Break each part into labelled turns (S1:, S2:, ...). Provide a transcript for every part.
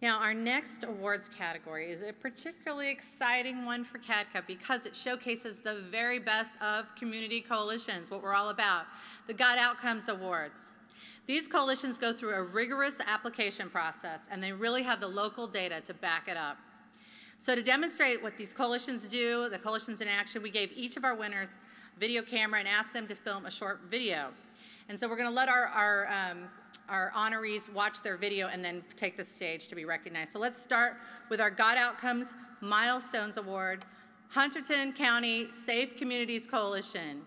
S1: Now, our next awards category is a particularly exciting one for CADCA because it showcases the very best of community coalitions, what we're all about, the God Outcomes Awards. These coalitions go through a rigorous application process, and they really have the local data to back it up. So to demonstrate what these coalitions do, the coalitions in action, we gave each of our winners a video camera and asked them to film a short video. And so we're going to let our honorees watch their video and then take the stage to be recognized. So let's start with our God Outcomes Milestones Award, Hunterdon County Safe Communities Coalition.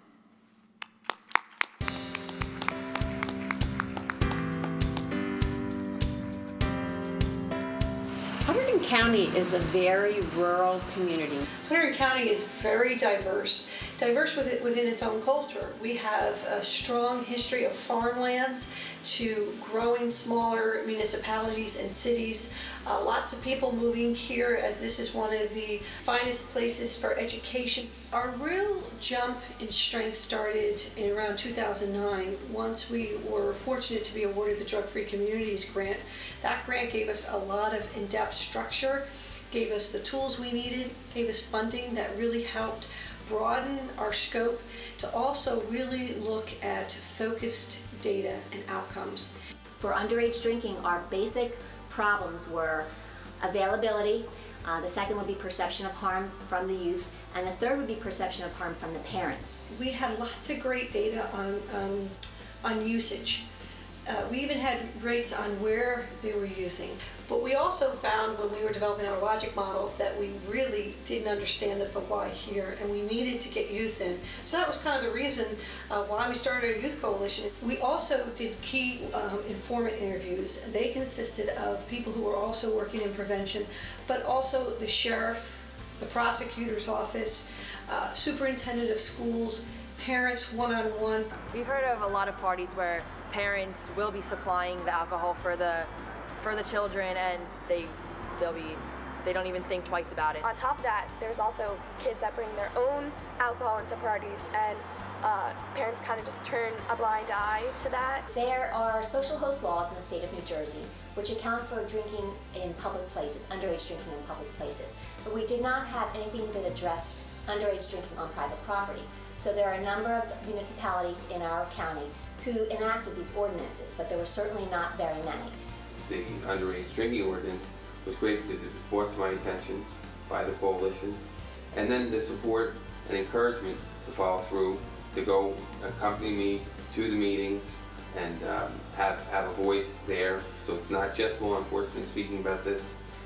S2: Hunterdon County is a very rural community.
S3: Hunterdon County is very diverse within its own culture. We have a strong history of farmlands to growing smaller municipalities and cities. Lots of people moving here, as this is one of the finest places for education. Our real jump in strength started in around 2009 once we were fortunate to be awarded the Drug-Free Communities grant. That grant gave us a lot of in-depth structure, gave us the tools we needed, gave us funding that really helped broaden our scope to also really look at focused data and outcomes.
S4: For underage drinking, our basic problems were availability, the second would be perception of harm from the youth, and the third would be perception of harm from the parents.
S3: We had lots of great data on usage. We even had rates on where they were using. But we also found when we were developing our logic model that we really didn't understand the why here, and we needed to get youth in. So that was kind of the reason why we started our youth coalition. We also did key informant interviews. They consisted of people who were also working in prevention, but also the sheriff, the prosecutor's office, superintendent of schools, parents one-on-one.
S5: We've heard of a lot of parties where parents will be supplying the alcohol for the children, and they don't even think twice about it.
S6: On top of that, there's also kids that bring their own alcohol into parties, and parents kind of just turn a blind eye to that.
S4: There are social host laws in the state of New Jersey which account for drinking in public places, underage drinking in public places. But we did not have anything that addressed underage drinking on private property. So there are a number of municipalities in our county who enacted these ordinances, but there were certainly not very many.
S7: The underage drinking ordinance was great because it was brought to my attention by the coalition, and then the support and encouragement to follow through, to go accompany me to the meetings and have a voice there. So it's not just law enforcement speaking about this,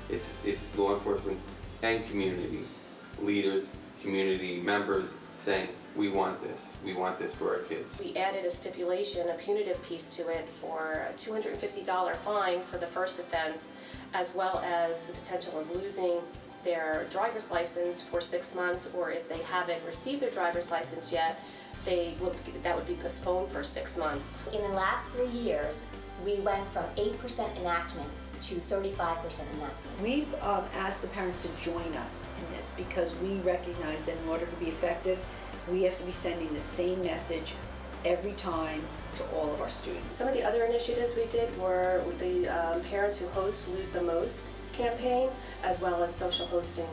S7: it's law enforcement and community leaders, community members saying, we want this for our kids.
S8: We added a stipulation, a punitive piece to it for a $250 fine for the first offense, as well as the potential of losing their driver's license for 6 months, or if they haven't received their driver's license yet, that would be postponed for 6 months.
S4: In the last 3 years, we went from 8% enactment to 35% enactment.
S9: We've asked the parents to join us in this because we recognize that in order to be effective, we have to be sending the same message every time to all of our students.
S8: Some of the other initiatives we did were with the Parents Who Host Lose the Most campaign, as well as social hosting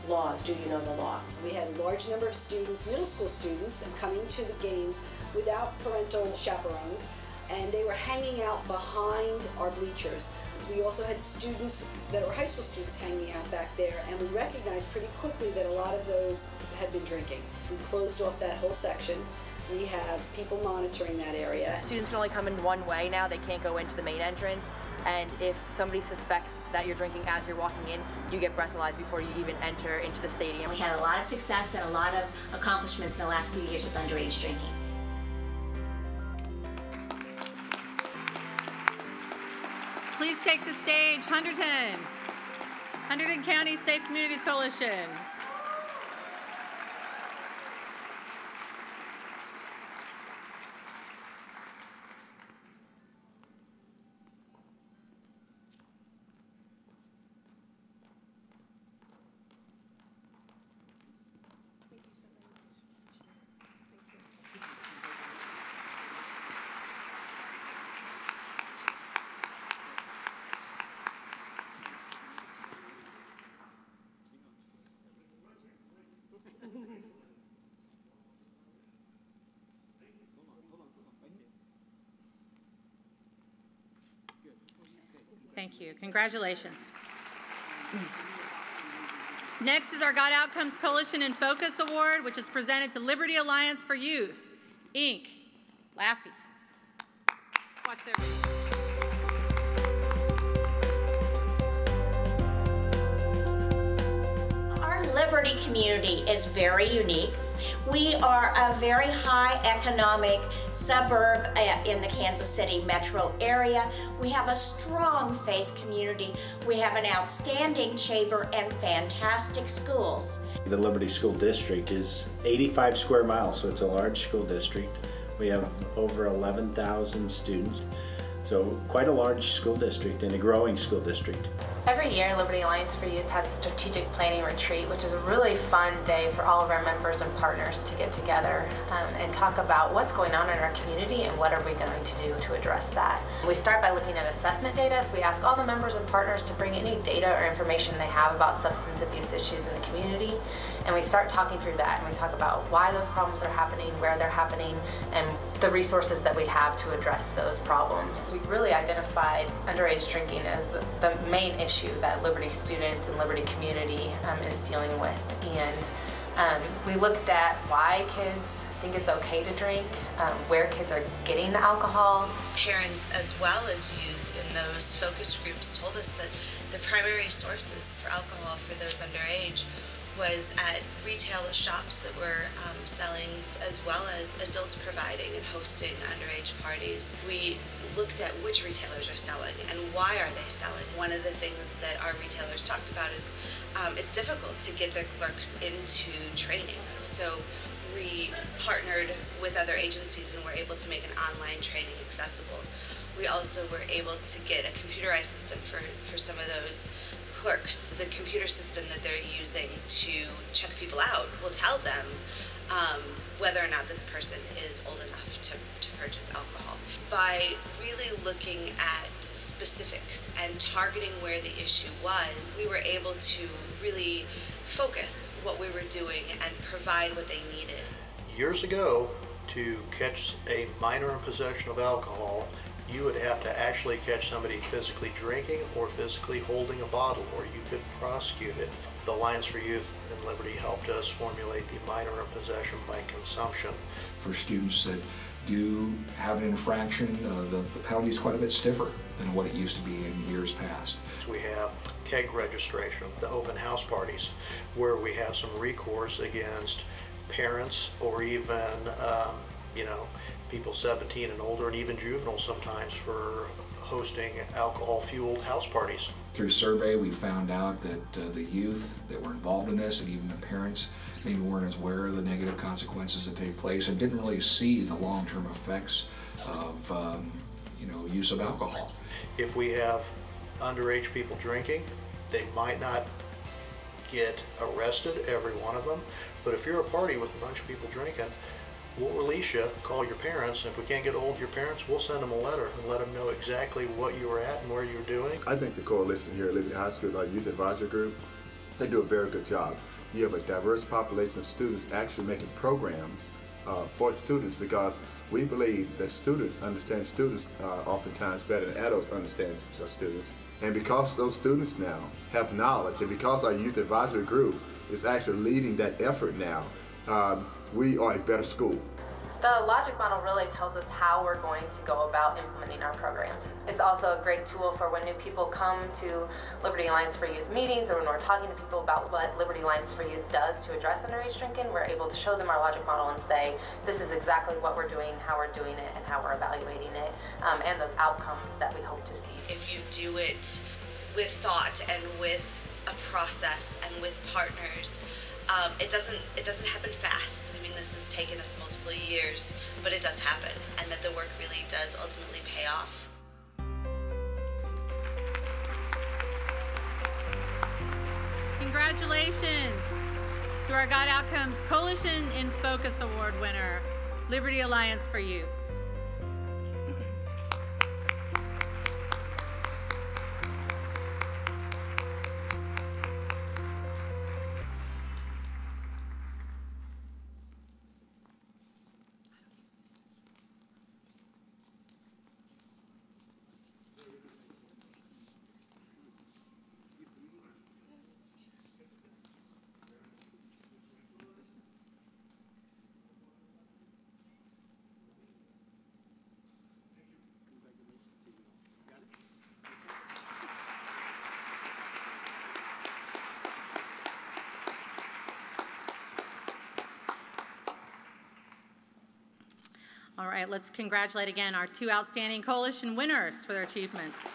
S8: laws. Do you know the law?
S10: We had a large number of students, middle school students, coming to the games without parental chaperones, and they were hanging out behind our bleachers. We also had students that were high school students hanging out back there, and we recognized pretty quickly that a lot of those had been drinking. We closed off that whole section. We have people monitoring that area.
S5: Students can only come in one way now. They can't go into the main entrance. And if somebody suspects that you're drinking as you're walking in, you get breathalyzed before you even enter into the stadium.
S4: We had a lot of success and a lot of accomplishments in the last few years with underage drinking.
S1: Please take the stage, Hunterdon County Safe Communities Coalition. Thank you. Congratulations. Next is our God Outcomes Coalition in Focus Award, which is presented to Liberty Alliance for Youth, Inc. Laffey. Let's watch their video.
S11: Our Liberty community is very unique. We are a very high economic suburb in the Kansas City metro area. We have a strong faith community. We have an outstanding chamber and fantastic schools.
S12: The Liberty School District is 85 square miles, so it's a large school district. We have over 11,000 students, so quite a large school district and a growing school district.
S13: Every year, Liberty Alliance for Youth has a strategic planning retreat, which is a really fun day for all of our members and partners to get together and talk about what's going on in our community and what are we going to do to address that. We start by looking at assessment data, so we ask all the members and partners to bring any data or information they have about substance abuse issues in the community, and we start talking through that, and we talk about why those problems are happening, where they're happening, and the resources that we have to address those problems. We really identified underage drinking as the main issue that Liberty students and Liberty community is dealing with. And we looked at why kids think it's okay to drink, where kids are getting the alcohol.
S14: Parents as well as youth in those focus groups told us that the primary sources for alcohol for those underage was at retail shops that were selling, as well as adults providing and hosting underage parties. We looked at which retailers are selling and why are they selling. One of the things that our retailers talked about is it's difficult to get their clerks into trainings. So we partnered with other agencies and were able to make an online training accessible. We also were able to get a computerized system for some of those clerks. The computer system that they're using to check people out will tell them whether or not this person is old enough to purchase alcohol. By really looking at specifics and targeting where the issue was, we were able to really focus what we were doing and provide what they needed.
S15: Years ago, to catch a minor in possession of alcohol, you would have to actually catch somebody physically drinking or physically holding a bottle, or you could prosecute it. The Alliance for Youth and Liberty helped us formulate the minor in possession by consumption.
S16: For students that do have an infraction, the penalty is quite a bit stiffer than what it used to be in years past.
S15: We have keg registration, the open house parties, where we have some recourse against parents or even, people 17 and older, and even juveniles sometimes, for hosting alcohol-fueled house parties.
S16: Through survey, we found out that the youth that were involved in this, and even the parents, maybe weren't as aware of the negative consequences that take place and didn't really see the long-term effects of use of alcohol.
S15: If we have underage people drinking, they might not get arrested, every one of them, but if you're a party with a bunch of people drinking, we'll release you, call your parents, and if we can't get hold of your parents, we'll send them a letter and let them know exactly what you were at and where you were doing.
S17: I think the coalition here at Liberty High School, our youth advisory group, they do a very good job. You have a diverse population of students actually making programs for students, because we believe that students understand students oftentimes better than adults understand students. And because those students now have knowledge, and because our youth advisory group is actually leading that effort now, we are a better school.
S13: The logic model really tells us how we're going to go about implementing our programs. It's also a great tool for when new people come to Liberty Alliance for Youth meetings, or when we're talking to people about what Liberty Alliance for Youth does to address underage drinking. We're able to show them our logic model and say, this is exactly what we're doing, how we're doing it, and how we're evaluating it, and those outcomes that we hope to see.
S14: If you do it with thought and with a process and with partners, it doesn't happen fast. I mean, this has taken us multiple years, but it does happen, and that the work really does ultimately pay off.
S1: Congratulations to our God Outcomes Coalition in Focus Award winner, Liberty Alliance for Youth. All right, let's congratulate again our 2 outstanding coalition winners for their achievements.